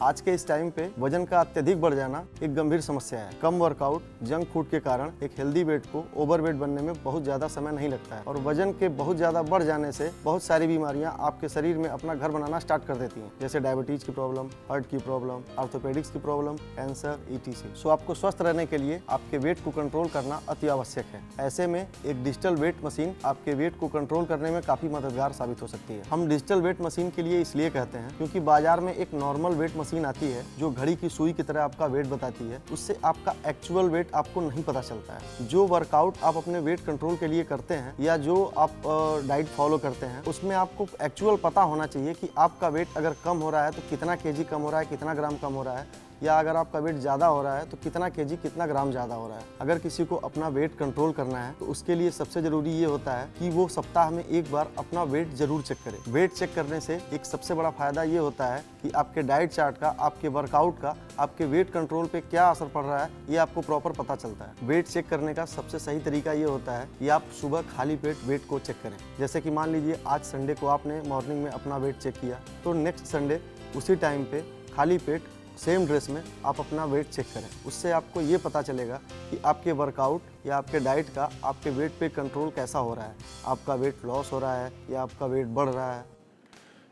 आज के इस टाइम पे वजन का अत्यधिक बढ़ जाना एक गंभीर समस्या है। कम वर्कआउट, जंक फूड के कारण एक हेल्दी वेट को ओवर वेट बनने में बहुत ज्यादा समय नहीं लगता है और वजन के बहुत ज्यादा बढ़ जाने से बहुत सारी बीमारियां आपके शरीर में अपना घर बनाना स्टार्ट कर देती हैं, जैसे डायबिटीज की प्रॉब्लम, हार्ट की प्रॉब्लम, ऑर्थोपेडिक्स की प्रॉब्लम, कैंसर, ईटीसी। सो आपको स्वस्थ रहने के लिए आपके वेट को कंट्रोल करना अति आवश्यक है। ऐसे में एक डिजिटल वेट मशीन आपके वेट को कंट्रोल करने में काफी मददगार साबित हो सकती है। हम डिजिटल वेट मशीन के लिए इसलिए कहते हैं क्योंकि बाजार में एक नॉर्मल वेट मशीन आती है जो घड़ी की सुई की तरह आपका वेट बताती है। उससे आपका एक्चुअल वेट आपको नहीं पता चलता है। जो वर्कआउट आप अपने वेट कंट्रोल के लिए करते हैं या जो आप डाइट फॉलो करते हैं उसमें आपको एक्चुअल पता होना चाहिए कि आपका वेट अगर कम हो रहा है तो कितना केजी कम हो रहा है, कितना ग्राम कम हो रहा है, या अगर आपका वेट ज़्यादा हो रहा है तो कितना केजी कितना ग्राम ज़्यादा हो रहा है। अगर किसी को अपना वेट कंट्रोल करना है तो उसके लिए सबसे ज़रूरी ये होता है कि वो सप्ताह में एक बार अपना वेट जरूर चेक करे। वेट चेक करने से एक सबसे बड़ा फायदा ये होता है कि आपके डाइट चार्ट का, आपके वर्कआउट का, आपके वेट कंट्रोल पे क्या असर पड़ रहा है ये आपको प्रॉपर पता चलता है। वेट चेक करने का सबसे सही तरीका ये होता है कि आप सुबह खाली पेट वेट को चेक करें। जैसे कि मान लीजिए आज संडे को आपने मॉर्निंग में अपना वेट चेक किया तो नेक्स्ट संडे उसी टाइम पे खाली पेट सेम ड्रेस में आप अपना वेट चेक करें। उससे आपको ये पता चलेगा कि आपके वर्कआउट या आपके डाइट का आपके वेट पे कंट्रोल कैसा हो रहा है। आपका वेट लॉस हो रहा है या आपका वेट बढ़ रहा है।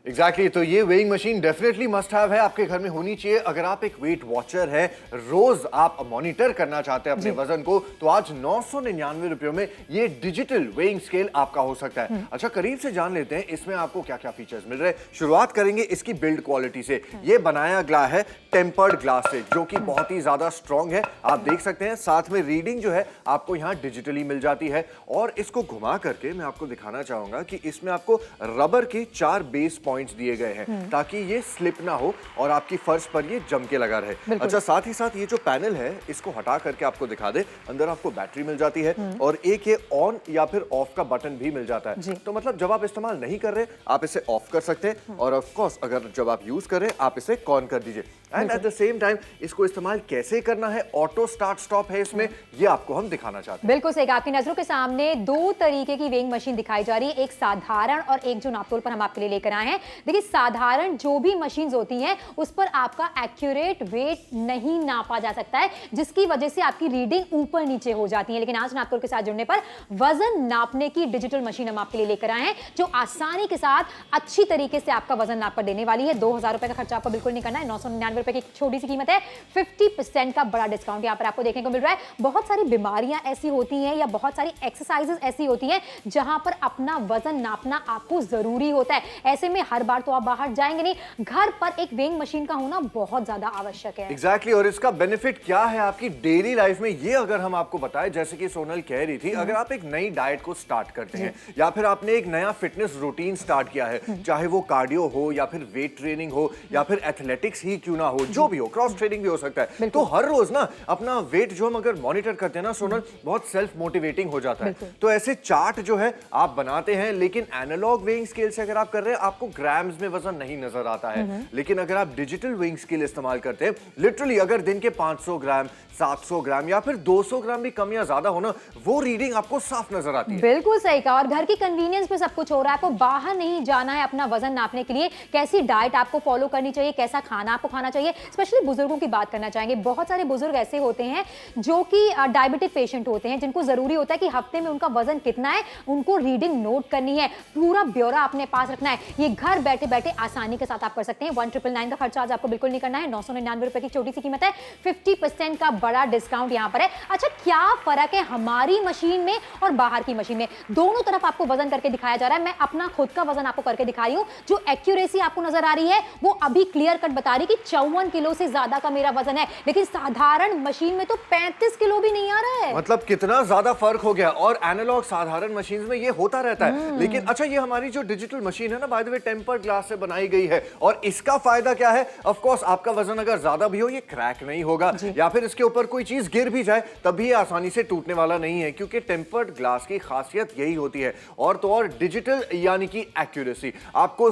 एग्जैक्टली तो ये weighing machine definitely must have है, आपके घर में होनी चाहिए। अगर आप एक वेट वॉचर है, रोज आप मॉनिटर करना चाहते हैं अपने वजन को, तो आज 999 रुपयों में ये डिजिटल वेइंग स्केल आपका हो सकता है। अच्छा, करीब से जान लेते हैं इसमें आपको क्या क्या फीचर्स मिल रहे हैं। शुरुआत करेंगे इसकी बिल्ड क्वालिटी से। ये बनाया गया है टेम्पर्ड ग्लास से, जो कि बहुत ही ज्यादा स्ट्रॉन्ग है। आप देख सकते हैं साथ में रीडिंग जो है आपको यहाँ डिजिटली मिल जाती है। और इसको घुमा करके मैं आपको दिखाना चाहूंगा कि इसमें आपको रबर के 4 बेस पॉइंट्स दिए गए हैं ताकि ये स्लिप ना हो और आपकी फर्श पर ये जम के लगा रहे। अच्छा, साथ ही साथ ये जो पैनल है इसको हटा करके आपको दिखा दे, अंदर आपको बैटरी मिल जाती है और एक ये ऑन या फिर ऑफ का बटन भी मिल जाता है। तो मतलब जब आप इस्तेमाल नहीं कर रहे आप इसे ऑफ कर सकते हैं और ऑफ कोर्स अगर जब आप यूज कर रहे हैं आप इसे ऑन कर दीजिए। And at the same time इसको इस्तेमाल कैसे करना है, ऑटो स्टार्ट स्टॉप है इसमें, ये आपको हम दिखाना चाहते हैं। बिल्कुल सही, आपकी नजरों के सामने दो तरीके की वेइंग मशीन दिखाई जा रही है, एक साधारण और एक जो नापतोल पर हम आपके लिए लेकर आए हैं। देखिए, साधारण जो भी मशीन्स होती हैं उस पर आपका एक्यूरेट वेट नहीं नापा जा सकता है, जिसकी वजह से आपकी रीडिंग ऊपर नीचे हो जाती है। लेकिन आज नापतोल के साथ जुड़ने पर वजन नापने की डिजिटल मशीन हम आपके लिए लेकर आए हैं, जो आसानी के साथ अच्छी तरीके से आपका वजन नाप कर देने वाली है। 2000 रुपए का खर्चा आपको बिल्कुल नहीं करना है। 999 रुपए की छोटी सी कीमत है। 50% का बड़ा डिस्काउंट यहाँ पर आपको देखने को मिल रहा है। बहुत सारी बीमारियां ऐसी होती हैं या बहुत सारी एक्सरसाइजेस ऐसी होती हैं जहां पर अपना वजन नापना आपको जरूरी होता है। ऐसे में हर बार तो आप बाहर जाएंगे नहीं, घर पर एक वेइंग मशीन का होना बहुत ज्यादा आवश्यक है। एग्जैक्टली और इसका बेनिफिट क्या है आपकी डेली लाइफ में, ये अगर हम आपको बताएं, जैसे कि सोनल कह रही थी, अगर आप एक नई डाइट को स्टार्ट करते हैं या फिर आपने एक नया फिटनेस रूटीन स्टार्ट किया है, चाहे वो कार्डियो हो या फिर वेट ट्रेनिंग हो या फिर एथलेटिक्स ही क्यों ना हो, जो भी हो, क्रॉस ट्रेनिंग भी हो सकता है, तो हर रोज ना अपना वेट जो हम अगर मॉनिटर करते हैं ना सोनल, बहुत सेल्फ मोटिवेटिंग हो जाता है। तो ऐसे चार्ट जो है आप बनाते हैं, लेकिन एनालॉग वेइंग स्केल से अगर आप कर रहे हैं आपको ग्राम्स में वजन नहीं नजर आता है। लेकिन अगर आप डिजिटल वेइंग स्केल इस्तेमाल करते हैं, लिटरली अगर दिन के 500 ग्राम, 700 ग्राम या फिर 200 ग्राम भी कम या ज्यादा हो ना, वो रीडिंग आपको साफ नजर आती है। बिल्कुल सही कहा, और घर की कन्वीनियंस पे सब कुछ हो रहा है। आपको बाहर नहीं जाना है अपना वजन नापने के लिए। कैसी डाइट आपको फॉलो करनी चाहिए, कैसा खाना आपको खाना चाहिए, स्पेशली बुजुर्गों की बात करना चाहेंगे। बहुत सारे बुजुर्ग ऐसे होते हैं जो कि डायबिटिक पेशेंट होते हैं, जिनको जरूरी होता है कि हफ्ते में उनका वजन कितना है उनको रीडिंग नोट करनी है, पूरा ब्यौरा अपने पास रखना है। ये घर बैठे बैठे आसानी के साथ आप कर सकते हैं। 1999 का खर्चा आज आपको बिल्कुल नहीं करना है। 999 रुपए की छोटी सी कीमत है। 50% का बड़ा डिस्काउंट यहाँ पर है। अच्छा, क्या फर्क है हमारी मशीन में और बाहर की मशीन में? दोनों तरफ आपको वजन करके दिखाया जा रहा है। मैं अपना खुद का वजन आपको करके दिखा रही हूँ। जो एक्यूरेसी आपको नजर आ रही है वो अभी क्लियर कट बता रही कि 54 किलो से ज्यादा का मेरा वजन है, लेकिन साधारण मशीन में तो 35 किलो भी नहीं आ रहा है। मतलब कितना ज्यादा फर्क हो गया। और एनालॉग साधारण मशीन में ये होता रहता है। लेकिन अच्छा, ये हमारी जो डिजिटल मशीन है ना, by the way tempered glass से बनाई गई है, और इसका फायदा क्या है? ऑफ कोर्स आपका वजन अगर ज्यादा भी हो ये क्रैक नहीं होगा, या फिर इसके ऊपर कोई चीज गिर भी जाए तभी आसानी से टूटने वाला नहीं है, क्योंकि टेम्पर्ड ग्लास की खासियत यही होती है। और तो और डिजिटल यानी कि एक्यूरेसी, आपको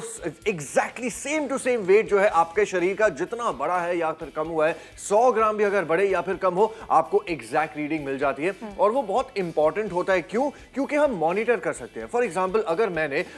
exactly same to same weight जो है आपके शरीर का जितना बड़ा है या फिर कम हुआ है, 100 ग्राम भी अगर बढ़े या फिर कम हो, आपको एग्जैक्ट रीडिंग मिल जाती है। और वो बहुत इंपॉर्टेंट होता है। क्यों? क्योंकि हम मॉनिटर कर सकते हैं। फॉर एग्जांपल अगर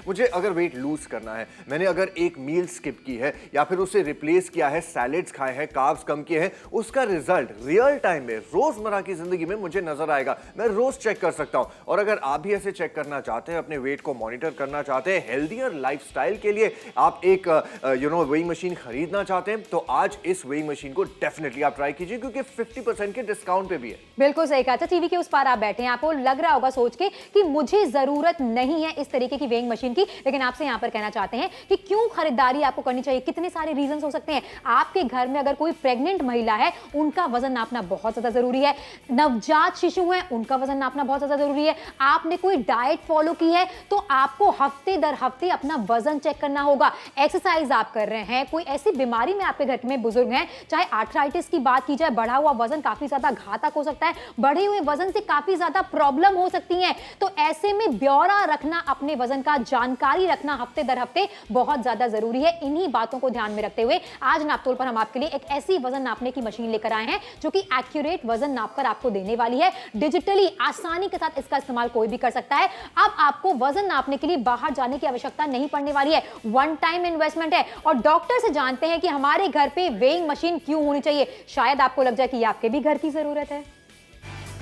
मुझे अगर वेट लूज करना है मैंने अगर एक मील स्किप की है या फिर उसे रिप्लेस किया है, सैलेड्स खाए हैं, कार्ब्स कम किए हैं, उसका रिजल्ट रियल टाइम में रोजमर्रा की जिंदगी में मुझे नजर आएगा। मैं रोज चेक कर सकता हूं। और अगर आप भी ऐसे चेक करना चाहते हैं, अपने वेट को मॉनिटर करना चाहते हैं, हेल्दियर लाइफस्टाइल के लिए आप एक वेइंग मशीन खरीदना चाहते हैं, तो आज इस वेइंग मशीन को डेफिनेटली आप ट्राई कीजिए, क्योंकि 50% के डिस्काउंट पे भी है। बिल्कुल सही कहा। टीवी के उस पार आप बैठे हैं, आपको लग रहा होगा सोच के कि मुझे जरूरत नहीं है इस तरीके की वेइंग मशीन की, लेकिन आपसे यहां पर कहना चाहते हैं कि क्यों खरीदारी आपको करनी चाहिए। कितने सारे रीजंस हो सकते हैं। आपके घर में अगर कोई प्रेग्नेंट महिला है, उनका वजन नापना बहुत ज्यादा जरूरी है। नवजात शिशु है, उनका वजन नापना बहुत ज्यादा जरूरी है। आपने कोई डाइट फॉलो की है तो आपको हफ्ते दर हफ्ते अपना वजन चेक करना होगा। एक्सरसाइज आप कर रहे हैं, कोई ऐसी बीमारी में आपके घर में बुजुर्ग हैं, चाहे आर्थराइटिस की बात की जाए, बढ़ा हुआ वजन काफी ज्यादा घातक हो सकता है, बढ़े हुए वजन से काफी ज्यादा प्रॉब्लम हो सकती है। तो ऐसे में ब्यौरा रखना, अपने वजन का जानकारी रखना हफ्ते दर हफ्ते बहुत ज्यादा जरूरी है। इन्हीं बातों को ध्यान में रखते हुए आज नापतोल पर हम आपके लिए एक ऐसी वजन नापने की मशीन लेकर आए हैं जो कि एक्यूरेट वजन नापकर आपको देने वाली है। डिजिटली आसानी के साथ इसका इस्तेमाल कोई भी कर सकता है। अब आपको वजन नापने के लिए बाहर जाने की आवश्यकता नहीं पड़ने वाली है। वन टाइम इन्वेस्टमेंट है। और डॉक्टर से जानते हैं कि हमारे घर पे वेइंग मशीन क्यों होनी चाहिए। शायद आपको लग जाए कि आपके भी घर की जरूरत है।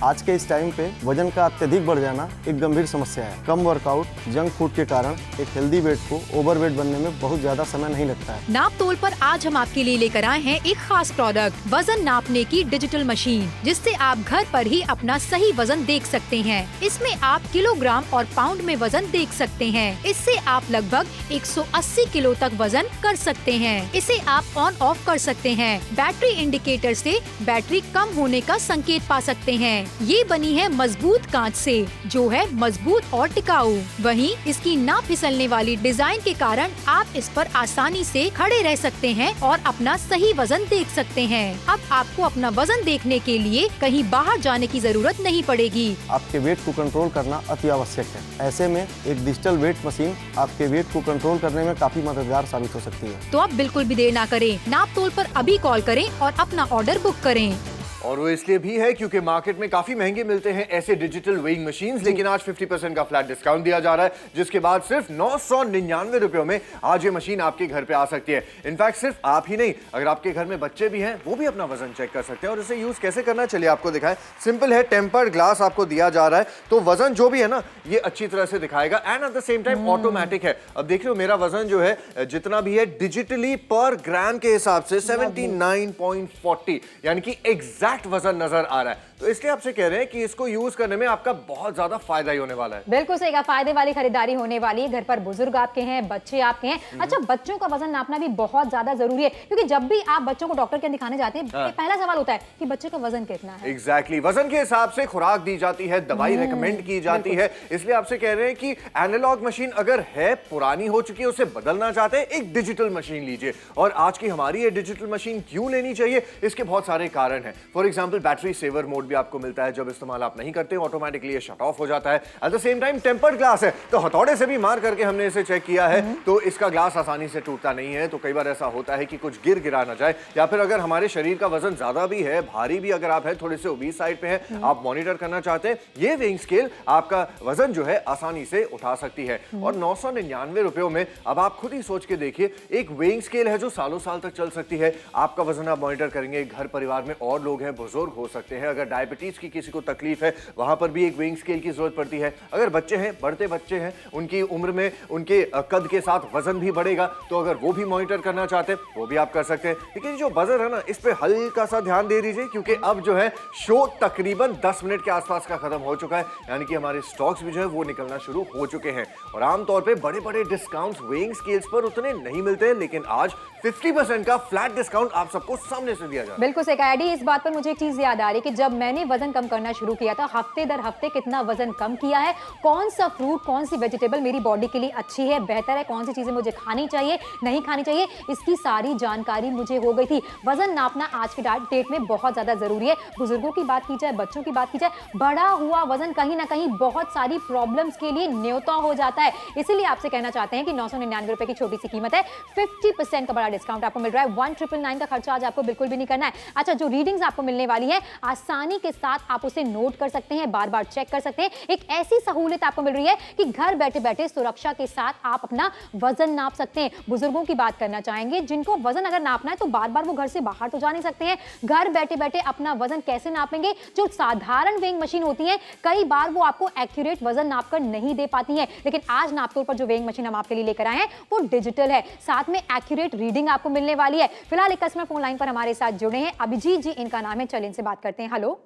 आज के इस टाइम पे वजन का अत्यधिक बढ़ जाना एक गंभीर समस्या है। कम वर्कआउट, जंक फूड के कारण एक हेल्दी वेट को ओवरवेट बनने में बहुत ज्यादा समय नहीं लगता है। नापतोल पर आज हम आपके लिए लेकर आए हैं एक खास प्रोडक्ट, वजन नापने की डिजिटल मशीन, जिससे आप घर पर ही अपना सही वजन देख सकते हैं। इसमें आप किलोग्राम और पाउंड में वजन देख सकते हैं। इससे आप लगभग 180 किलो तक वजन कर सकते हैं। इसे आप ऑन ऑफ कर सकते हैं। बैटरी इंडिकेटर से बैटरी कम होने का संकेत पा सकते हैं। ये बनी है मजबूत कांच से, जो है मजबूत और टिकाऊ। वहीं इसकी ना फिसलने वाली डिजाइन के कारण आप इस पर आसानी से खड़े रह सकते हैं और अपना सही वजन देख सकते हैं। अब आपको अपना वजन देखने के लिए कहीं बाहर जाने की जरूरत नहीं पड़ेगी। आपके वेट को कंट्रोल करना अति आवश्यक है। ऐसे में एक डिजिटल वेट मशीन आपके वेट को कंट्रोल करने में काफी मददगार साबित हो सकती है। तो आप बिल्कुल भी देर ना करें, नापतोल पर अभी कॉल करें और अपना ऑर्डर बुक करें। और वो इसलिए भी है क्योंकि मार्केट में काफी महंगे मिलते हैं ऐसे डिजिटल वेइंग मशीन्स, लेकिन आज 50% का फ्लैट डिस्काउंट दिया जा रहा है, जिसके बाद सिर्फ 999 रुपयों में आज ये मशीन आपके घर पे आ सकती है। इनफैक्ट सिर्फ आप ही नहीं, अगर आपके घर में बच्चे भी हैं, वो भी अपना वजन चेक कर सकते हैं। और इसे यूज कैसे करना, चलिए आपको दिखाएं। सिंपल है, टेम्पर्ड ग्लास आपको दिया जा रहा है, तो वजन जो भी है ना, ये अच्छी तरह से दिखाएगा and at the same time automatic है। अब देख रहे हो मेरा वजन जो है जितना भी है, डिजिटली पर ग्राम के हिसाब से 79.40 यानी कि एग्जैक्ट वजन नजर आ रहा है। तो इसलिए आपसे कह रहे हैं कि इसको यूज करने में आपका बहुत ज्यादा फायदा ही होने वाला है। बिल्कुल सही कहा, फायदे वाली खरीदारी होने वाली है। घर पर बुजुर्ग आपके हैं, बच्चे आपके हैं। अच्छा, बच्चों का वजन नापना भी बहुत ज्यादा जरूरी है, क्योंकि जब भी आप बच्चों को डॉक्टर के दिखाने जाते हैं, पहला सवाल होता है कि बच्चे का वजन कितना है। एग्जैक्टली, वजन के हिसाब से खुराक दी जाती है, दवाई रेकमेंड की जाती है। इसलिए आपसे कह रहे हैं कि एनालॉग मशीन अगर है, पुरानी हो चुकी है, उसे बदलना चाहते हैं, एक डिजिटल मशीन लीजिए। और आज की हमारी ये डिजिटल मशीन क्यों लेनी चाहिए, इसके बहुत सारे कारण हैं। For example, battery saver mode भी आपको मिलता है। जब इस्तेमाल आप नहीं करते, ऑटोमेटिकली ये शट ऑफ हो जाता है। At the same time tempered glass है, तो हथौड़े से भी मार करके हमने इसे चेक किया है, तो इसका ग्लास आसानी से टूटता नहीं है। तो कई बार ऐसा होता है कि कुछ गिरा ना जाए, या फिर अगर हमारे शरीर का वजन ज्यादा भी है, भारी भी अगर आप है, थोड़े से ओबीस साइड पे है, आप मॉनिटर करना चाहते हैं, ये वेइंग स्केल आपका वजन जो है आसानी से उठा सकती है। और 999 रुपयों में अब आप खुद ही सोच के देखिए, एक वेइंग स्केल है जो सालों साल तक चल सकती है। आपका वजन आप मॉनिटर करेंगे, घर परिवार में और लोग हैं, बुजुर्ग हो सकते हैं, अगर डायबिटीज की किसी को तकलीफ है, वहां पर भी एक वेइंग स्केल की जरूरत पड़ती है। अगर बच्चे हैं, बढ़ते बच्चे हैं, उनकी उम्र में उनके कद के साथ वजन भी बढ़ेगा, तो अगर वो भी मॉनिटर करना चाहते हैं, वो भी आप कर सकते हैं। लेकिन जो बजर है ना, इस पे हल्का सा ध्यान दे दीजिए, क्योंकि अब जो है शो तकरीबन 10 मिनट के आसपास का खत्म हो चुका है, यानी कि हमारे स्टॉक्स भी जो है वो निकलना शुरू हो चुके हैं। और आमतौर पे बड़े बड़े डिस्काउंट्स वेइंग स्केल्स पर उतने नहीं मिलते, लेकिन आज 50% का फ्लैट डिस्काउंट आप सबको सामने से दिया जा रहा है। बिल्कुल सही कहा एडी। इस बात पर मुझे एक चीज याद आ रही है कि जब मैंने वजन कम करना शुरू किया था, हफ्ते दर हफ्ते कितना वजन कम किया है, कौन सा फ्रूट, कौन सी वेजिटेबल मेरी बॉडी के लिए अच्छी है, बेहतर है, कौन सी चीजें मुझे खानी चाहिए, नहीं खानी चाहिए, इसकी सारी जानकारी मुझे हो गई थी। वजन नापना आज के डेट में बहुत ज्यादा जरूरी है। बुजुर्गों की बात की जाए, बच्चों की बात की जाए, बढ़ा हुआ वजन कहीं ना कहीं बहुत सारी प्रॉब्लम्स के लिए न्योता हो जाता है। इसीलिए आपसे कहना चाहते हैं कि 999 रुपए की छोटी सी कीमत है, 50% का बड़ा डिस्काउंट आपको मिल रहा है। 1999 का खर्चा आज आपको बिल्कुल भी नहीं करना है। अच्छा, जो रीडिंग्स आपको मिलने वाली है, आसानी आसानी के साथ आप उसे नोट कर सकते हैं, बार बार चेक कर सकते हैं। एक ऐसी सहूलियत आपको मिल रही है कि घर बैठे बैठे सुरक्षा के साथ आप अपना वजन नाप सकते हैं। बुजुर्गों की बात करना चाहेंगे जिनको वजन अगर नापना है तो बार बार वो घर से बाहर तो जा नहीं सकते हैं, घर बैठे बैठे अपना वजन कैसे नापेंगे? जो साधारण वेइंग मशीन होती है कई बार वो आपको एक्यूरेट वजन नापकर नहीं दे पाती है, लेकिन आज नापतोल पर जो वेइंग मशीन हम आपके लिए लेकर आए हैं वो डिजिटल है, साथ में एक्यूरेट रीडिंग आपको मिलने वाली है। फिलहाल एक कस्टमर फोन लाइन पर हमारे साथ जुड़े हैं, अभिजीत जी इनका नाम है, चलिए इनसे बात करते हैं। हेलो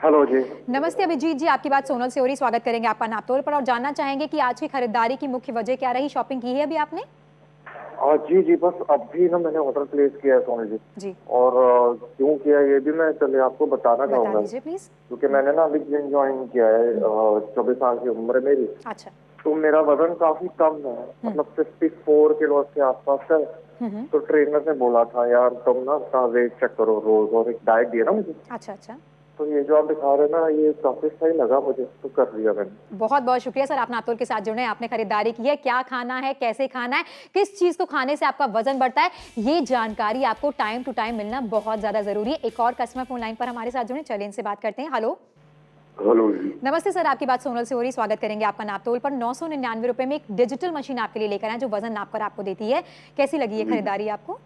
हेलो जी, नमस्ते अभिजीत जी, आपकी बात सोनल से हो रही, स्वागत करेंगे आपका नापतोल पर और जानना चाहेंगे कि आज की खरीदारी की मुख्य वजह क्या रही, शॉपिंग की है अभी आपने? जी बस अभी ना मैंने ऑर्डर प्लेस किया है सोनल जी, और क्यों किया ये भी मैं चलिए आपको बताना बता चाहूंगा, दीजिए प्लीज। क्योंकि मैंने ना अभी जिम ज्वाइन किया है, 24 साल की उम्र है मेरी। अच्छा, तो मेरा वजन काफी कम है, मतलब 54 किलो के आसपास है। तो ट्रेनर ने बोला था यार तुम ना अपना वेट चेक करो रोज, और एक डाइट दिया ना मुझे। अच्छा अच्छा, तो ये जो आप दिखा रहे हैं ना ये काफी सही लगा मुझे, तो कर लिया मैंने। बहुत बहुत शुक्रिया सर, आप नापतोल के साथ जुड़े हैं, आपने खरीदारी की है। क्या खाना है, कैसे खाना है, किस चीज को खाने से आपका वजन बढ़ता है, ये जानकारी आपको टाइम टू टाइम मिलना बहुत ज्यादा जरूरी है। एक और कस्टमर फोन लाइन पर हमारे साथ जुड़े, चलिए इनसे बात करते हैं। हेलो हेलो जी, नमस्ते सर, आपकी बात सोनल से हो रही, स्वागत करेंगे आपका नापतोल पर। 999 रुपए में एक डिजिटल मशीन आपके लिए लेकर आए जो वजन नाप कर आपको देती है। कैसी लगी है खरीदारी आपको?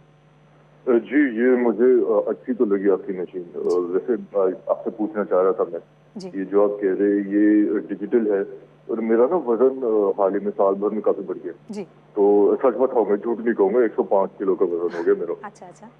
जी ये मुझे अच्छी तो लगी आपकी मशीन। वैसे आपसे पूछना चाह रहा था मैं, ये जो आप कह रहे हैं ये डिजिटल है और मेरा ना वजन हाल ही में साल भर में काफी बढ़ गया जी। तो सच बताऊंगा, झूठ नहीं कहूंगा, 105 किलो का वजन हो गया मेरा। अच्छा अच्छा,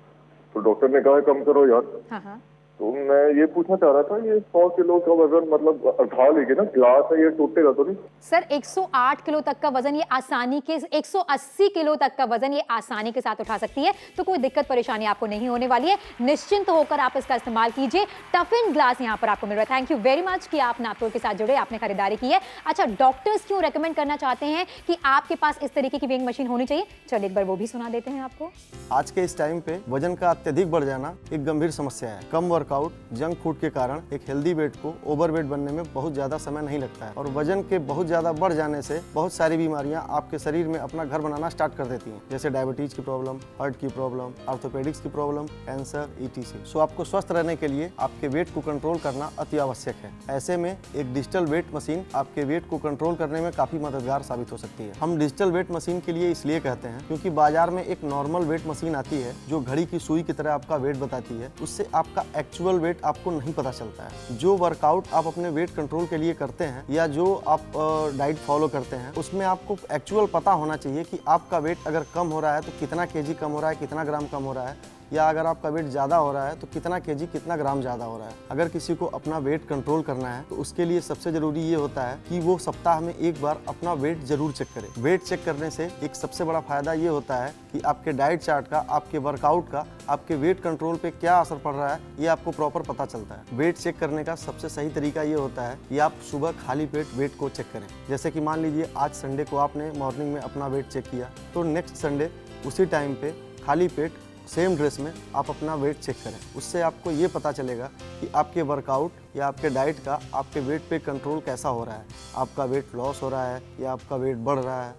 तो डॉक्टर ने कहा कम करो यार। हाँ हाँ, तो मैं ये पूछना चाह रहा था, ये 100 किलो का वजन मतलब उठा लेंगे ना, ग्लास है ये टूटेगा तो नहीं? सर 108 किलो तक का वजन ये आसानी के 180 किलो तक का वजन ये आसानी के साथ उठा सकती है, तो कोई दिक्कत परेशानी आपको नहीं होने वाली है। निश्चिंत होकर आप इसका इस्तेमाल कीजिए। टफिन ग्लास यहाँ पर आपको मिल रहा है। थैंक यू वेरी मच कि आप नापतोल के साथ जुड़े, आपने खरीदारी की है। अच्छा, डॉक्टर्स क्यों रेकमेंड करना चाहते हैं कि आपके पास इस तरीके की वेइंग मशीन होनी चाहिए? चलिए एक बार वो भी सुना देते हैं आपको। आज के इस टाइम पे वजन का अत्यधिक बढ़ जाना एक गंभीर समस्या है। कम वर्कआउट, जंक फूड के कारण एक हेल्दी वेट को ओवरवेट बनने में बहुत ज्यादा समय नहीं लगता है और वजन के बहुत ज्यादा बढ़ जाने से बहुत सारी बीमारियां आपके शरीर में अपना घर बनाना स्टार्ट कर देती हैं, जैसे डायबिटीज की प्रॉब्लम, हार्ट की प्रॉब्लम, ऑर्थोपेडिक्स की प्रॉब्लम, कैंसर, ETC। सो आपको स्वस्थ रहने के लिए आपके वेट को कंट्रोल करना अति आवश्यक है। ऐसे में एक डिजिटल वेट मशीन आपके वेट को कंट्रोल करने में काफी मददगार साबित हो सकती है। हम डिजिटल वेट मशीन के लिए इसलिए कहते हैं क्योंकि बाजार में एक नॉर्मल वेट मशीन आती है जो घड़ी की सुई की तरह आपका वेट बताती है, उससे आपका एक्चुअल वेट आपको नहीं पता चलता है। जो वर्कआउट आप अपने वेट कंट्रोल के लिए करते हैं या जो आप डाइट फॉलो करते हैं उसमें आपको एक्चुअल पता होना चाहिए कि आपका वेट अगर कम हो रहा है तो कितना केजी कम हो रहा है, कितना ग्राम कम हो रहा है, या अगर आपका वेट ज़्यादा हो रहा है तो कितना केजी कितना ग्राम ज़्यादा हो रहा है। अगर किसी को अपना वेट कंट्रोल करना है तो उसके लिए सबसे ज़रूरी ये होता है कि वो सप्ताह में एक बार अपना वेट जरूर चेक करे। वेट चेक करने से एक सबसे बड़ा फायदा ये होता है कि आपके डाइट चार्ट का, आपके वर्कआउट का, आपके वेट कंट्रोल पे क्या असर पड़ रहा है ये आपको प्रॉपर पता चलता है। वेट चेक करने का सबसे सही तरीका ये होता है कि आप सुबह खाली पेट वेट को चेक करें। जैसे कि मान लीजिए आज संडे को आपने मॉर्निंग में अपना वेट चेक किया तो नेक्स्ट संडे उसी टाइम पे खाली पेट सेम ड्रेस में आप अपना वेट चेक करें। उससे आपको ये पता चलेगा कि आपके वर्कआउट या आपके डाइट का आपके वेट पे कंट्रोल कैसा हो रहा है, आपका वेट लॉस हो रहा है या आपका वेट बढ़ रहा है।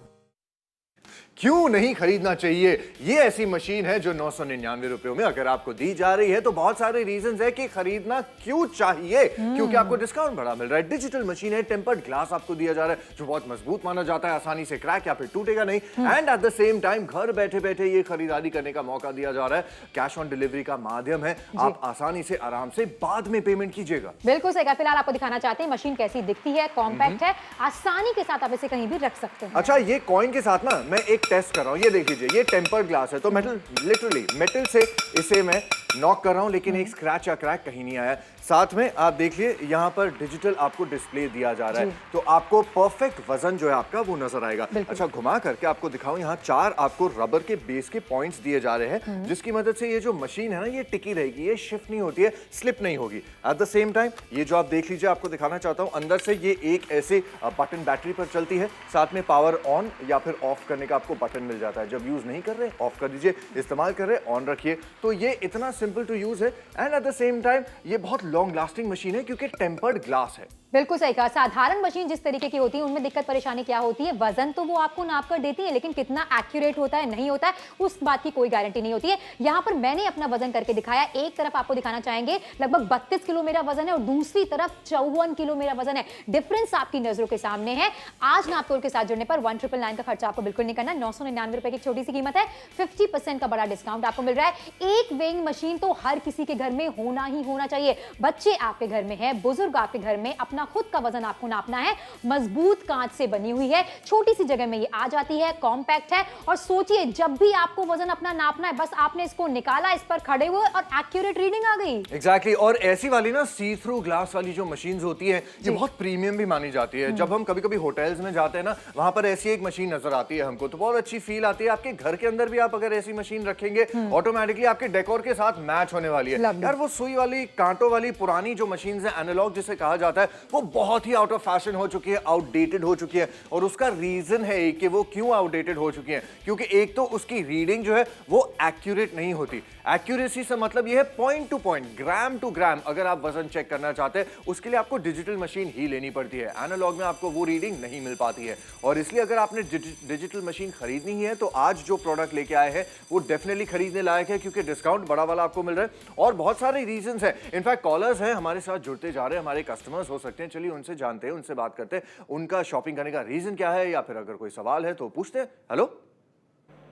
क्यों नहीं खरीदना चाहिए? ये ऐसी मशीन है जो 999 रुपयों में अगर आपको दी जा रही है तो बहुत सारे रीजंस है कि खरीदना क्यों चाहिए। क्योंकि आपको डिस्काउंट बड़ा मिल रहा है, डिजिटल मशीन है, टेम्पर्ड ग्लास आपको दिया जा रहा है जो बहुत मजबूत माना जाता है, आसानी से क्रैक या फिर टूटेगा नहीं, and at the same time घर बैठे बैठे ये खरीदारी करने का मौका दिया जा रहा है। कैश ऑन डिलीवरी का माध्यम है, आप आसानी से आराम से बाद में पेमेंट कीजिएगा। बिल्कुल सही कहा। फिलहाल आपको दिखाना चाहते हैं मशीन कैसी दिखती है, कॉम्पैक्ट है, आसानी के साथ आप इसे कहीं भी रख सकते हैं। अच्छा, ये कॉइन के साथ ना मैं एक टेस्ट कर रहा हूँ, ये देख लीजिए, ये टेम्पर्ड ग्लास है तो मेटल, लिटरली मेटल से इसे मैं नॉक कर रहा हूं लेकिन एक स्क्रैच या क्रैक कहीं नहीं आया। साथ में आप देखिए यहाँ पर डिजिटल आपको डिस्प्ले दिया जा रहा है तो आपको परफेक्ट वजन जो है आपका वो नजर आएगा। अच्छा, घुमा करके आपको दिखाऊं, यहाँ 4 आपको रबर के बेस के पॉइंट्स दिए जा रहे हैं जिसकी मदद से ये जो मशीन है ना ये टिकी रहेगी, ये शिफ्ट नहीं होती है, स्लिप नहीं होगी। एट द सेम टाइम ये जो आप देख लीजिए, आपको दिखाना चाहता हूँ, अंदर से ये एक ऐसे बटन बैटरी पर चलती है, साथ में पावर ऑन या फिर ऑफ करने का आपको बटन मिल जाता है। जब यूज नहीं कर रहे ऑफ कर दीजिए, इस्तेमाल कर रहे ऑन रखिए। तो ये इतना सिंपल टू यूज है and at the same time ये बहुत लॉन्ग लास्टिंग मशीन है क्योंकि टेम्पर्ड ग्लास है। बिल्कुल सही कहा। साधारण मशीन जिस तरीके की होती है उनमें दिक्कत परेशानी क्या होती है, वजन तो वो आपको नाप कर देती है, लेकिन कितना एक्यूरेट होता है नहीं होता है उस बात की कोई गारंटी नहीं होती है। यहाँ पर मैंने अपना वजन करके दिखाया, एक तरफ आपको दिखाना चाहेंगे लगभग 32 किलो मेरा वजन है और दूसरी तरफ 54 किलो मेरा वजन है। डिफरेंस आपकी नजरों के सामने है। आज नापतोल के साथ जुड़ने पर 1999 का खर्चा आपको बिल्कुल नहीं करना, 999 रुपए की छोटी सी कीमत है, 50% का बड़ा डिस्काउंट आपको मिल रहा है। एक वेइंग मशीन तो हर किसी के घर में होना ही होना चाहिए। बच्चे आपके घर में है, बुजुर्ग आपके घर में, अपना खुद का वजन आपको नापना है। मजबूत कांच से बनी हुई है, छोटी सी जगह में ये आ जाती है, कॉम्पैक्ट है और सोचिए जब भी आपको वजन अपना नापना है बस आपने इसको निकाला, इस पर खड़े हुए और एक्यूरेट रीडिंग आ गई। एग्जैक्टली और ऐसी वाली ना सी थ्रू ग्लास वाली जो मशीन्स होती है ये बहुत प्रीमियम भी मानी जाती है। जब हम कभी-कभी होटल्स में जाते हैं ना वहां पर ऐसी एक मशीन नजर आती है हमको तो बहुत अच्छी फील आती है। आपके घर के अंदर भी आप अगर ऐसी मशीन रखेंगे ऑटोमेटिकली आपके डेकोर के साथ मैच होने वाली है। यार वो सुई वाली कांटों वाली पुरानी जो मशीन्स है एनालॉग जिसे कहा जाता है वो बहुत ही आउट ऑफ फैशन हो चुकी है, आउटडेटेड हो चुकी है और उसका रीजन है कि वो क्यों आउटडेटेड हो चुकी है क्योंकि एक तो उसकी रीडिंग जो है वो एक्यूरेट नहीं होती। एक्यूरेसी से मतलब ये है point to point, gram to gram अगर आप वजन चेक करना चाहते हैं उसके लिए आपको डिजिटल मशीन ही लेनी पड़ती है। एनालॉग में आपको वो रीडिंग नहीं मिल पाती है और इसलिए अगर आपने डिजिटल मशीन खरीदनी ही है तो आज जो प्रोडक्ट लेके आए हैं वो डेफिनेटली खरीदने लायक है क्योंकि डिस्काउंट बड़ा वाला आपको मिल रहा है और बहुत सारे रीजंस हैं। इनफैक्ट कॉलर्स हैं हमारे साथ जुड़ते जा रहे हैं, हमारे कस्टमर्स हो सकते हैं, चलिए उनसे जानते हैं, उनसे बात करते हैं उनका शॉपिंग करने का रीजन क्या है या फिर अगर कोई सवाल है तो पूछते हैं। हेलो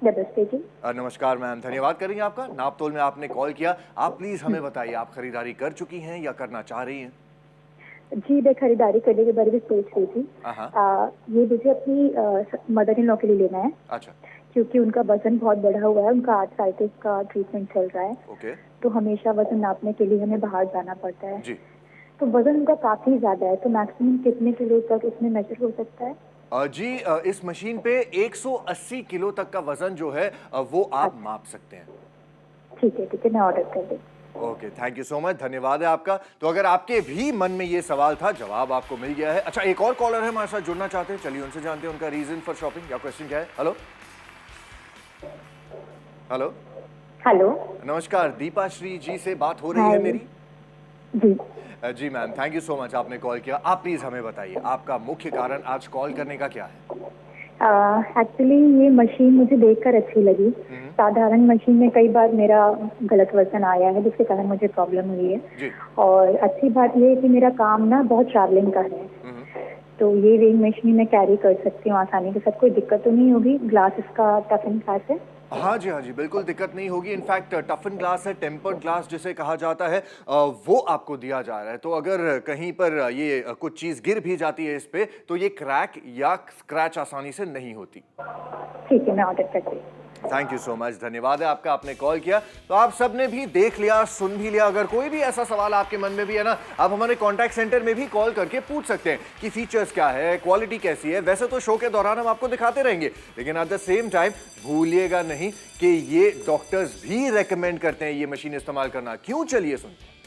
नमस्ते जी। नमस्कार मैम, धन्यवाद करेंगे आपका। नापतोल में आपने कॉल किया, आप प्लीज हमें बताइए आप खरीदारी कर चुकी हैं या करना चाह रही हैं? जी मैं खरीदारी करने के बारे में सोच रही थी। ये मुझे अपनी मदर इन लॉ के लिए लेना है। अच्छा। क्योंकि उनका वजन बहुत बढ़ा हुआ है, उनका आर्थराइटिस का ट्रीटमेंट चल रहा है। ओके। तो हमेशा वजन नापने के लिए हमें बाहर जाना पड़ता है जी। तो वजन उनका काफी ज्यादा है, तो मैक्सिमम कितने किलो तक इसमें मेजर हो सकता है? जी इस मशीन पे 180 किलो तक का वजन जो है वो आप माप सकते हैं। ठीक है मैं ऑर्डर कर देती। Okay, thank you so much, धन्यवाद है आपका। तो अगर आपके भी मन में ये सवाल था जवाब आपको मिल गया है। अच्छा एक और कॉलर है हमारे साथ जुड़ना चाहते हैं, चलिए उनसे जानते हैं उनका रीजन फॉर शॉपिंग या क्वेश्चन क्या है। हेलो हेलो हेलो नमस्कार, दीपा श्री जी से बात हो रही है मेरी? जी जी ma'am, thank you so much आपने कॉल किया। आप प्लीज हमें बताइए आपका मुख्य कारण आज कॉल करने का क्या है? एक्चुअली ये मशीन मुझे देखकर अच्छी लगी। साधारण मशीन में कई बार मेरा गलत वजन आया है जिसके कारण मुझे प्रॉब्लम हुई है जी। और अच्छी बात ये है कि मेरा काम ना बहुत ट्रैवलिंग का है तो ये वेइंग मशीन मैं कैरी कर सकती हूँ आसानी के साथ, कोई दिक्कत तो नहीं होगी। ग्लास इसका टफन ग्लास है? हाँ जी बिल्कुल दिक्कत नहीं होगी। इनफैक्ट टफन ग्लास है, टेम्पर्ड ग्लास जिसे कहा जाता है वो आपको दिया जा रहा है। तो अगर कहीं पर ये कुछ चीज गिर भी जाती है इस पे तो ये क्रैक या स्क्रैच आसानी से नहीं होती। ठीक है मैं ऑर्डर करती हूँ। थैंक यू सो मच, धन्यवाद है आपका, आपने कॉल किया। तो आप सबने भी देख लिया, सुन भी लिया। अगर कोई भी ऐसा सवाल आपके मन में भी है ना, आप हमारे कॉन्टैक्ट सेंटर में भी कॉल करके पूछ सकते हैं कि फीचर्स क्या है, क्वालिटी कैसी है। वैसे तो शो के दौरान हम आपको दिखाते रहेंगे लेकिन एट द सेम टाइम भूलिएगा नहीं कि ये डॉक्टर्स भी रेकमेंड करते हैं ये मशीन इस्तेमाल करना। क्यों, चलिए सुनते हैं।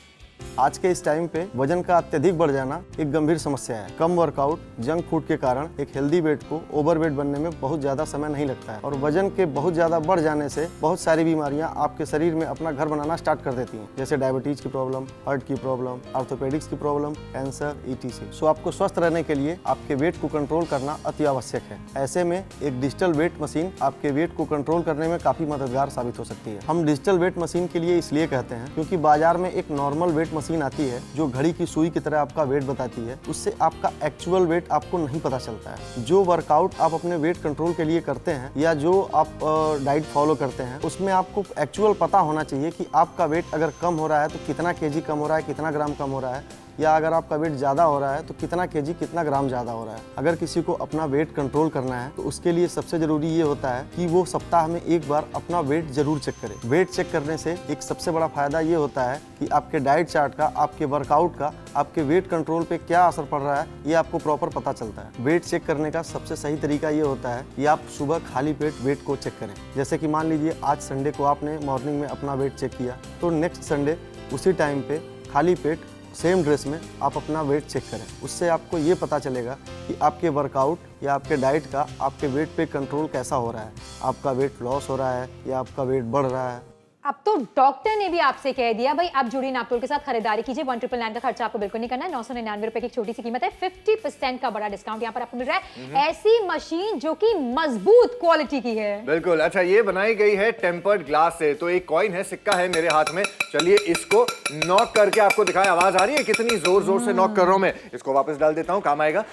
आज के इस टाइम पे वजन का अत्यधिक बढ़ जाना एक गंभीर समस्या है। कम वर्कआउट, जंक फूड के कारण एक हेल्दी वेट को ओवरवेट बनने में बहुत ज़्यादा समय नहीं लगता है और वजन के बहुत ज़्यादा बढ़ जाने से बहुत सारी बीमारियां आपके शरीर में अपना घर बनाना स्टार्ट कर देती हैं, जैसे डायबिटीज की प्रॉब्लम, हार्ट की प्रॉब्लम, ऑर्थोपेडिक्स की प्रॉब्लम, कैंसर, ETC। सो आपको स्वस्थ रहने के लिए आपके वेट को कंट्रोल करना अति आवश्यक है। ऐसे में एक डिजिटल वेट मशीन आपके वेट को कंट्रोल करने में काफ़ी मददगार साबित हो सकती है। हम डिजिटल वेट मशीन के लिए इसलिए कहते हैं क्योंकि बाजार में एक नॉर्मल वेट मशीन आती है जो घड़ी की सुई की तरह आपका वेट बताती है, उससे आपका एक्चुअल वेट आपको नहीं पता चलता है। जो वर्कआउट आप अपने वेट कंट्रोल के लिए करते हैं या जो आप डाइट फॉलो करते हैं उसमें आपको एक्चुअल पता होना चाहिए कि आपका वेट अगर कम हो रहा है तो कितना केजी कम हो रहा है, कितना ग्राम कम हो रहा है, या अगर आपका वेट ज़्यादा हो रहा है तो कितना केजी कितना ग्राम ज़्यादा हो रहा है। अगर किसी को अपना वेट कंट्रोल करना है तो उसके लिए सबसे ज़रूरी ये होता है कि वो सप्ताह में एक बार अपना वेट जरूर चेक करे। वेट चेक करने से एक सबसे बड़ा फायदा ये होता है कि आपके डाइट चार्ट का, आपके वर्कआउट का, आपके वेट कंट्रोल पे क्या असर पड़ रहा है ये आपको प्रॉपर पता चलता है। वेट चेक करने का सबसे सही तरीका ये होता है कि आप सुबह खाली पेट वेट को चेक करें। जैसे कि मान लीजिए आज संडे को आपने मॉर्निंग में अपना वेट चेक किया तो नेक्स्ट संडे उसी टाइम पे खाली पेट सेम ड्रेस में आप अपना वेट चेक करें। उससे आपको ये पता चलेगा कि आपके वर्कआउट या आपके डाइट का आपके वेट पे कंट्रोल कैसा हो रहा है, आपका वेट लॉस हो रहा है या आपका वेट बढ़ रहा है। अब तो डॉक्टर ने भी आपसे कह दिया भाई आप जुड़ी नापतोल के साथ खरीदारी कीजिए। 1999 का खर्चा आपको बिल्कुल नहीं करना है। 999 रुपए की एक छोटी सी कीमत है। 50% का बड़ा डिस्काउंट यहाँ पर आपको मिल रहा है। ऐसी मशीन जो कि मजबूत क्वालिटी की है। बिल्कुल। अच्छा, ये बनाई गई है टेम्पर्ड ग्लास से। तो एक कॉइन है, सिक्का है मेरे हाथ में। चलिए इसको नॉक करके आपको दिखाएं। आवाज आ रही है कितनी जोर जोर से नॉक कर रहा हूं मैं। इसको वापस डाल देता हूं, काम आएगा।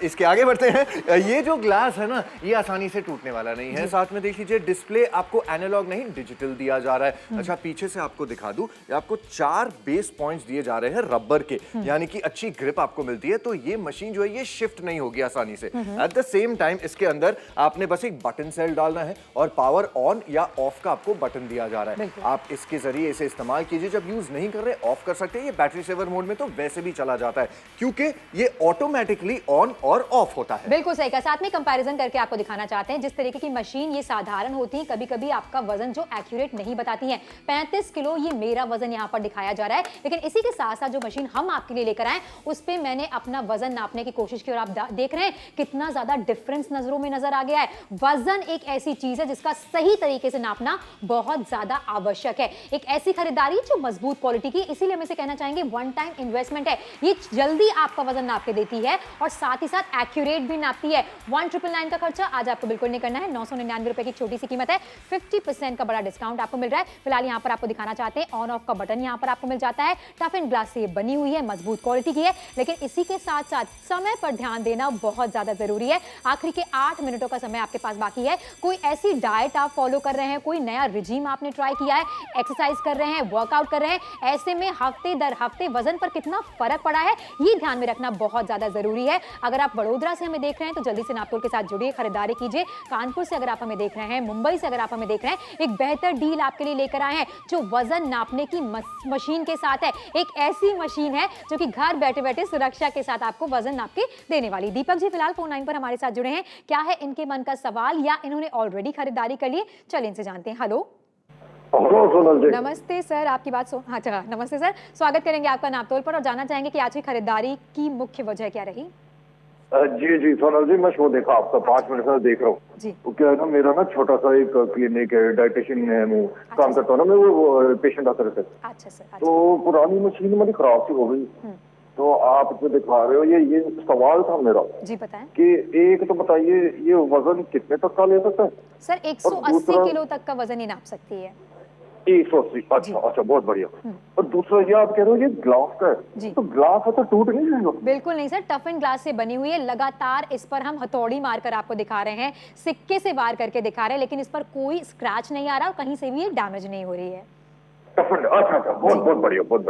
इसके आगे बढ़ते हैं। ये जो ग्लास है ना, ये आसानी से टूटने वाला नहीं है। साथ में देख लीजिए डिस्प्ले आपको एनालॉग नहीं डिजिटल दिया जा रहा है। अच्छा, पीछे से आपको दिखा दूं, आपको 4 बेस पॉइंट्स दिए जा रहे हैं रबर के, यानी कि अच्छी ग्रिप आपको मिलती है। तो ये मशीन जो है ये शिफ्ट नहीं होगी आसानी से। एट द सेम टाइम इसके अंदर आपने बस एक बटन सेल डालना है और पावर ऑन या ऑफ का आपको बटन दिया जा रहा है। आप इसके जरिए इसे इस्तेमाल कीजिए। जब यूज नहीं कर रहे ऑफ कर सकते हैं। ये बैटरी सेवर मोड में तो वैसे भी चला जाता है क्योंकि ये ऑटोमेटिकली ऑन और ऑफ होता है। बिल्कुल सही कहा। साथ में कंपैरिजन करके आपको दिखाना चाहते हैं जिस तरीके की मशीन ये साधारण होती है, कभी कभी आपका वजन जो एक्यूरेट नहीं बताती है। 35 किलो ये मेरा वजन यहाँ पर दिखाया जा रहा है, लेकिन इसी के साथ साथ जो मशीन हम आपके लिए लेकर आए उस पे मैंने अपना वजन नापने की कोशिश की और आप देख रहे हैं कितना ज्यादा डिफरेंस नजरों में नजर आ गया है। वजन एक ऐसी चीज है जिसका सही तरीके से नापना बहुत ज्यादा आवश्यक है। एक ऐसी खरीदारी जो मजबूत क्वालिटी की, इसीलिए हम इसे कहना चाहेंगे वन टाइम इन्वेस्टमेंट है। ये जल्दी आपका वजन नाप के देती है और साथ ही साथ एक्यूरेट भी नापती है। 1999 का खर्चा आज आपको बिल्कुल नहीं करना है। 999 रुपए की छोटी सी कीमत है। 50% का बड़ा डिस्काउंट आपको मिल रहा है। फिलहाल यहाँ पर आपको दिखाना चाहते हैं ऑन ऑफ का बटन यहाँ पर आपको मिल जाता है। टफ एंड ग्लास से बनी हुई है, मजबूत क्वालिटी की है, लेकिन इसी के साथ साथ समय पर ध्यान देना बहुत ज्यादा जरूरी है। आखिरी के 8 मिनटों का समय आपके पास बाकी है। कोई ऐसी डाइट आप फॉलो कर रहे हैं, कोई नया रिजीम आपने ट्राई किया है, एक्सरसाइज कर रहे हैं, वर्कआउट कर रहे हैं, ऐसे में हफ्ते दर हफ्ते वजन पर कितना फर्क पड़ा है ये ध्यान में रखना बहुत ज्यादा जरूरी है। अगर आप बड़ोदरा से हमें देख रहे हैं तो जल्दी से नापतोल के साथ जुड़िए, खरीदारी कीजिए। कानपुर से अगर आप हमें देख रहे हैं, मुंबई से अगर आप हमें देख रहे हैं, एक बेहतर डील आपके लिए लेकर आए हैं जो वजन नापने की मशीन के साथ है। एक ऐसी मशीन है जो कि घर बैठे बैठे सुरक्षा के साथ आपको वजन नाप के देने वाली। दीपक जी फिलहाल फोन लाइन पर हमारे साथ जुड़े हैं। क्या है इनके मन का सवाल या इन्होंने ऑलरेडी खरीदारी कर ली? चलिए इनसे जानते हैं। हेलो नमस्ते सर, आपकी बात अच्छा नमस्ते सर, स्वागत करेंगे आपका नापतोल पर और जानना चाहेंगे कि आज की खरीदारी की मुख्य वजह क्या रही? जी सोनल जी, मैं शो देखा आपका। 5 मिनट से देख रहा हूँ। तो क्या है ना, मेरा ना छोटा सा एक क्लिनिक है, डाइटिशियन है, मैं काम करता हूँ ना, मैं वो पेशेंट आते रहते। अच्छा सर। तो पुरानी मशीन मेरी खराब सी हो गई। तो आप जो दिखा रहे हो, ये सवाल था मेरा जी, बताएं कि एक तो बताइए ये वजन कितने तक का ले सकता है? सर 180 किलो तक का वजन ही नाप सकती है। 180। अच्छा, बहुत बढ़िया। और दूसरा ये आप कह रहे हो ये ग्लास का है, तो ग्लास है तो टूट नहीं जाएगा? बिल्कुल नहीं सर, टफ एंड ग्लास से बनी हुई है। लगातार इस पर हम हथौड़ी मारकर आपको दिखा रहे हैं, सिक्के से वार करके दिखा रहे हैं, लेकिन इस पर कोई स्क्रैच नहीं आ रहा और कहीं से भी ये डैमेज नहीं हो रही है। अच्छा, बहुत बढ़िया। बहुत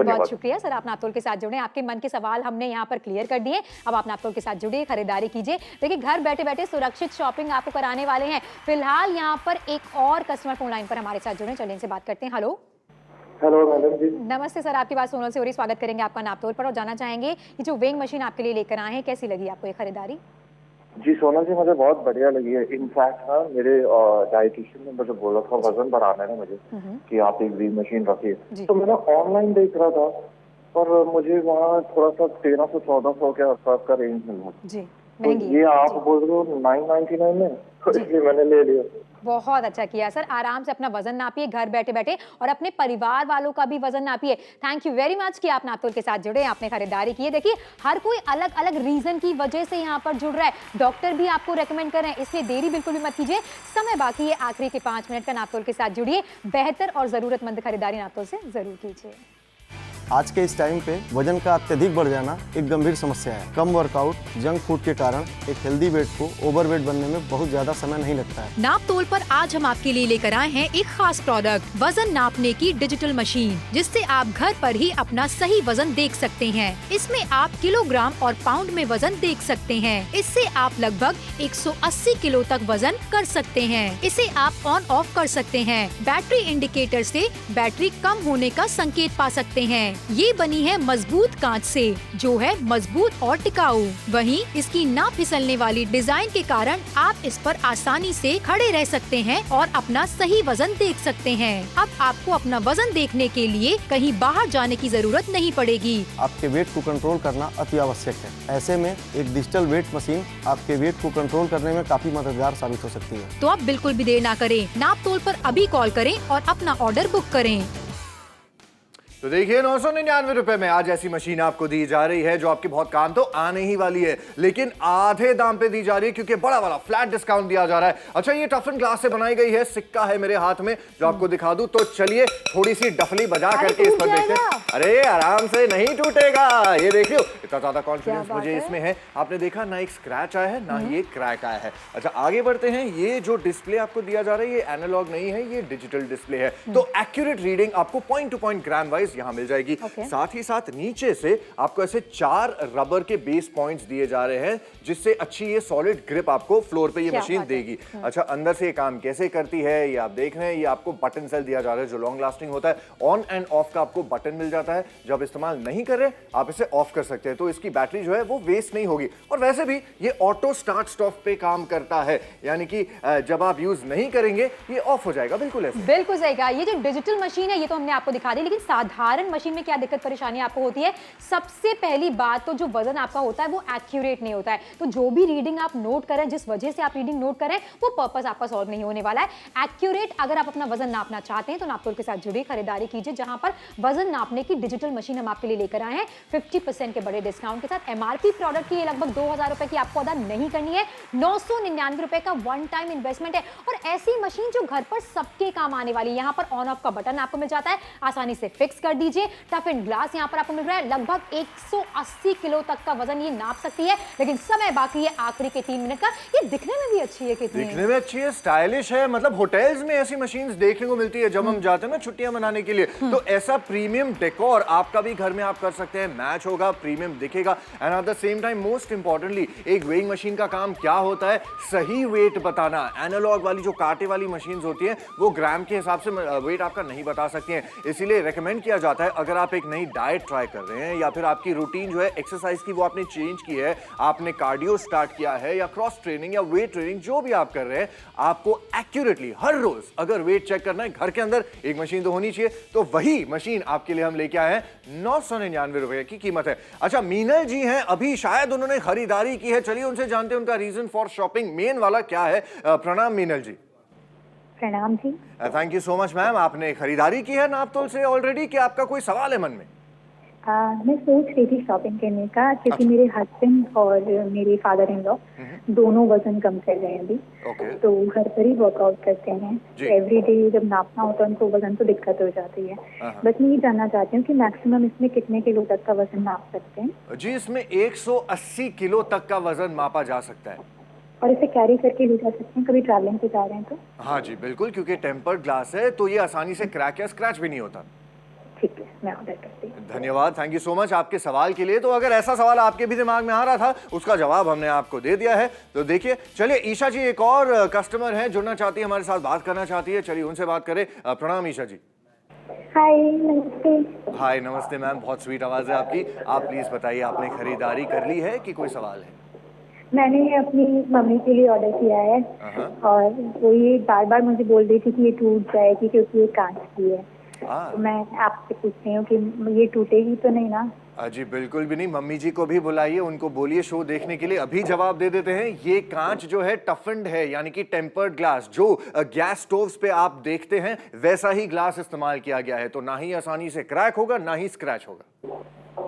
बहुत शुक्रिया सर, आप नापतोल के साथ जुड़े। आपके मन के सवाल हमने यहाँ पर क्लियर कर दिए। अब आप नापतोल के साथ जुड़िए, खरीदारी कीजिए। देखिए घर बैठे बैठे सुरक्षित शॉपिंग आपको कराने वाले हैं। फिलहाल यहाँ पर एक और कस्टमर फोन लाइन पर हमारे साथ जुड़े, चलिए इनसे बात करते हैं। हेलो मैडम जी। नमस्ते सर, आपकी बात सोनल से हो रही। स्वागत करेंगे आपका नापतोल पर और जानना चाहेंगे ये जो वेइंग मशीन आपके लिए लेकर आए हैं कैसी लगी आपको ये खरीदारी? जी सोनल जी, मुझे बहुत बढ़िया लगी है। इनफैक्ट ना मेरे डाइटिशियन ने मुझे बोला था वजन बढ़ाना है मुझे कि आप एक वेइंग मशीन रखिए। तो मैं ऑनलाइन देख रहा था पर मुझे वहाँ थोड़ा सा 1300-1400 के आसपास का रेंज मिला जी। तो ये आप बोल रहे हो 999 में, तो इसलिए मैंने ले लिया। बहुत अच्छा किया सर, आराम से अपना वजन नापिए घर बैठे बैठे और अपने परिवार वालों का भी वजन नापिए। थैंक यू वेरी मच कि आप नापतोल के साथ जुड़े, आपने खरीदारी की है। देखिए हर कोई अलग अलग रीजन की वजह से यहाँ पर जुड़ रहा है। डॉक्टर भी आपको रेकमेंड कर रहे हैं, इसलिए देरी बिल्कुल भी मत कीजिए। समय बाकी है, आखिरी के 5 मिनट का नापतोल के साथ जुड़िए। बेहतर और जरूरतमंद खरीदारी नापतोल से जरूर कीजिए। आज के इस टाइम पे वजन का अत्यधिक बढ़ जाना एक गंभीर समस्या है। कम वर्कआउट, जंक फूड के कारण एक हेल्दी वेट को ओवरवेट बनने में बहुत ज्यादा समय नहीं लगता है। नापतोल पर आज हम आपके लिए लेकर आए हैं एक खास प्रोडक्ट, वजन नापने की डिजिटल मशीन, जिससे आप घर पर ही अपना सही वजन देख सकते हैं। इसमें आप किलोग्राम और पाउंड में वजन देख सकते हैं। इससे आप लगभग 180 किलो तक वजन कर सकते हैं। इसे आप ऑन ऑफ कर सकते हैं। बैटरी इंडिकेटर से बैटरी कम होने का संकेत पा सकते हैं। ये बनी है मजबूत कांच से, जो है मजबूत और टिकाऊ। वहीं इसकी ना फिसलने वाली डिजाइन के कारण आप इस पर आसानी से खड़े रह सकते हैं और अपना सही वजन देख सकते हैं। अब आपको अपना वजन देखने के लिए कहीं बाहर जाने की जरूरत नहीं पड़ेगी। आपके वेट को कंट्रोल करना अति आवश्यक है। ऐसे में एक डिजिटल वेट मशीन आपके वेट को कंट्रोल करने में काफी मददगार साबित हो सकती है। तो अब बिल्कुल भी देर ना करें, नाप तोल पर अभी कॉल करें और अपना ऑर्डर बुक करें। तो देखिए 999 रुपए में आज ऐसी मशीन आपको दी जा रही है जो आपके बहुत काम तो आने ही वाली है, लेकिन आधे दाम पे दी जा रही है क्योंकि बड़ा वाला फ्लैट डिस्काउंट दिया जा रहा है। अच्छा, ये टफन ग्लास से बनाई गई है, सिक्का है मेरे हाथ में जो आपको दिखा दूं, तो चलिए थोड़ी सी डफली बजा करके इस पर देखते हैं। अरे आराम से, नहीं टूटेगा। ये देख लो, इतना ज्यादा कॉन्फिडेंस मुझे इसमें है। आपने देखा ना एक स्क्रैच आया है ना ही एक क्रैक आया है। अच्छा, आगे बढ़ते हैं। ये जो डिस्प्ले आपको दिया जा रहा है ये एनालॉग नहीं है, ये डिजिटल डिस्प्ले है, तो एक्यूरेट रीडिंग आपको point to point gram wise यहाँ मिल जाएगी। साथ ही साथ नीचे से आपको ऐसे 4 रबर के बेस पॉइंट्स दिए जा रहे हैं जिससे अच्छी ये सॉलिड ग्रिप आपको फ्लोर पे ये मशीन देगी। अच्छा, अंदर से ये काम कैसे करती है ये आप देख रहे हैं। ये आपको बटन सेल दिया जा रहा है जो लॉन्ग लास्टिंग होता है। ऑन एंड ऑफ का आपको बटन मिल जाता है। जब इस्तेमाल नहीं कर रहे आप इसे ऑफ कर सकते हैं, तो इसकी बैटरी जो है वो वेस्ट नहीं होगी। और वैसे भी ये ऑटो स्टार्ट स्टॉप पे काम करता है, यानी कि जब आप यूज नहीं करेंगे ये ऑफ हो जाएगा। बिल्कुल ऐसे। बिल्कुल सही कहा। ये जो डिजिटल मशीन है ये तो हमने आपको दिखा दी, लेकिन साधारण मशीन में क्या दिक्कत परेशानी आपको होती है? सबसे पहली बात तो जो वजन आपका होता है वो एक्यूरेट नहीं होता है। तो जो भी रीडिंग आप नोट करें, जिस वजह से आप रीडिंग नोट करें, वो पर्पस आपका सॉल्व नहीं होने वाला है। एक्यूरेट अगर आप अपना वजन नापना चाहते हैं तो नापतोल के साथ जुड़ी खरीदारी कीजिए, जहां पर वजन नापने की डिजिटल मशीन हम आपके लिए लेकर आए हैं 50% के बड़े डिस्काउंट के साथ। एमआरपी प्रोडक्ट की ये लगभग 2000 रुपए की आपको अदा नहीं करनी है। 999 रुपए का वन टाइम इन्वेस्टमेंट है और ऐसी मशीन जो घर पर सबके काम आने वाली है। यहाँ पर ऑन ऑफ का बटन आपको मिल जाता है, आसानी से फिक्स कर दीजिए। टफ एंड ग्लास यहाँ पर आपको मिल रहा है, लगभग 180 किलो तक का वजन ये नाप सकती है, लेकिन समय बाकी है आखिरी के 3 मिनट का। ये दिखने में भी अच्छी है, कितनी दिखने में अच्छी है, स्टाइलिश है। मतलब होटल्स में ऐसी मशीन्स देखने को मिलती है जब हम जाते हैं ना छुट्टियां मनाने के लिए, तो ऐसा प्रीमियम डेकोर आपका भी घर में आप कर सकते हैं। मैच होगा, प्रीमियम दिखेगा, and at the same time most importantly एक वेइंग मशीन का काम क्या होता है? सही वेट बताना। एनालॉग वाली जो कांटे वाली मशीन्स होती हैं वो ग्राम के हिसाब से वेट आपका नहीं बता सकती हैं। इसीलिए रेकमेंड किया जाता है अगर आप एक नई डाइट ट्राई कर रहे हैं या फिर आपकी रूटीन जो है एक्सरसाइज की वो आपने चेंज की है, आपने कार्डियो स्टार्ट किया है या क्रॉस ट्रेनिंग या वेट ट्रेनिंग जो भी आप कर रहे हैं, आपको एक्यूरेटली हर रोज अगर वेट चेक करना है घर के अंदर एक मशीन तो होनी चाहिए। तो वही मशीन आपके लिए हम लेके आए हैं, 999 रुपए की कीमत है। अच्छा, मीनल जी हैं, अभी शायद उन्होंने खरीदारी की है, चलिए उनसे जानते हैं उनका रीजन फॉर शॉपिंग मेन वाला क्या है। प्रणाम मीनल जी। प्रणाम जी। Thank you so much ma'am. आपने खरीदारी की है नापतोल से ऑलरेडी कि आपका कोई सवाल है मन में? मैं सोच रही थी शॉपिंग करने का, क्योंकि मेरे हस्बैंड और मेरे फादर इन लॉ दोनों वजन कम कर रहे हैं अभी। तो घर पर ही वर्कआउट करते हैं। एवरीडे जब नापना होता है उनको वजन तो दिक्कत हो जाती है। बस मैं ये जानना चाहती हूँ कि मैक्सिमम इसमें कितने किलो तक का वजन नाप सकते हैं? जी, इसमें 180 किलो तक का वजन मापा जा सकता है और इसे कैरी करके ले जा सकते हैं कभी ट्रैवलिंग पे जा रहे हैं तो? हाँ जी बिल्कुल, क्योंकि टेम्पर्ड ग्लास है तो ये आसानी से क्रैक या स्क्रैच भी नहीं होता। ठीक है, मैं ऑर्डर करती हूँ। धन्यवाद, थैंक यू सो मच आपके सवाल के लिए। तो अगर ऐसा सवाल आपके भी दिमाग में आ रहा था उसका जवाब हमने आपको दे दिया है। तो देखिए, चलिए ईशा जी एक और कस्टमर है, जुड़ना चाहती है हमारे साथ, बात करना चाहती है, चलिए उनसे बात करें। प्रणाम ईशा जी। हाय, नमस्ते। हाय नमस्ते मैम, बहुत स्वीट आवाज है आपकी। आप प्लीज बताइए आपने खरीदारी कर ली है कि कोई सवाल है? मैंने अपनी मम्मी के लिए ऑर्डर किया है और वो ये बार बार मुझे बोल रही थी कि ये टूट जाएगी क्योंकि ये कांच की है। तो मैं आपसे पूछ रही हूँ कि ये टूटेगी तो नहीं ना? जी बिल्कुल भी नहीं। मम्मी जी को भी बुलाइए, उनको बोलिए शो देखने के लिए, अभी जवाब दे देते हैं। ये कांच जो है टफन्ड है, यानी कि टेम्पर्ड ग्लास। जो गैस स्टोव्स पे आप देखते हैं वैसा ही ग्लास इस्तेमाल किया गया है, तो ना ही आसानी से क्रैक होगा ना ही स्क्रैच होगा।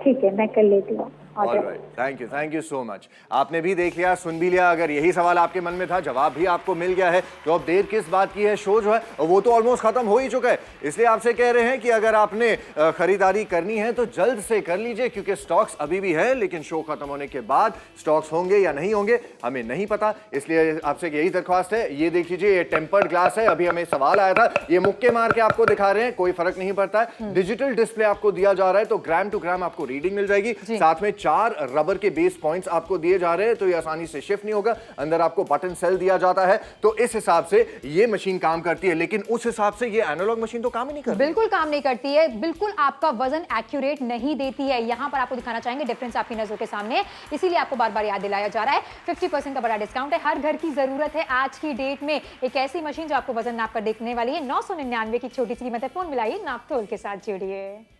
ठीक है, मैं कर लेती हूँ। Thank you so much. आपने भी देख लिया, सुन भी लिया। अगर यही सवाल आपके मन में था, जवाब भी आपको मिल गया है, तो अब देर किस बात की है? शो जो है वो तो ऑलमोस्ट खत्म हो ही चुका है। इसलिए आपसे कह रहे हैं कि अगर आपने खरीदारी करनी है तो जल्द से कर लीजिए, क्योंकि स्टॉक्स अभी भी है, लेकिन शो खत्म होने के बाद स्टॉक्स होंगे या नहीं होंगे हमें नहीं पता। इसलिए आपसे यही दरख्वास्त है, ये देख लीजिए, ये टेम्पर्ड ग्लास है। अभी हमें सवाल आया था, ये मुक्के मार के आपको दिखा रहे हैं, कोई फर्क नहीं पड़ता है। डिजिटल डिस्प्ले आपको दिया जा रहा है, तो ग्राम टू ग्राम आपको रीडिंग मिल जाएगी। साथ में 4 रबर के बेस पॉइंट्स आपको दिए जा रहे हैं, तो ये आसानी से शिफ्ट नहीं होगा। अंदर आपको बटन सेल दिया जाता है, तो इस हिसाब से ये मशीन काम करती है। लेकिन उस हिसाब से ये एनालॉग मशीन तो काम ही नहीं करती। बिल्कुल काम नहीं करती है, बिल्कुल आपका वजन एक्यूरेट नहीं देती है। यहां पर आपको दिखाना चाहेंगे, डिफरेंस आपकी नजरों के सामने है, इसीलिए आपको बार बार याद दिलाया जा रहा है। 50% का बड़ा डिस्काउंट है, हर घर की जरूरत है आज की डेट में एक ऐसी मशीन जो आपको वजन नाप कर देखने वाली है। 999 की छोटी सी कीमत है। फोन मिलाइए, नाप तोल के साथ जुड़िए।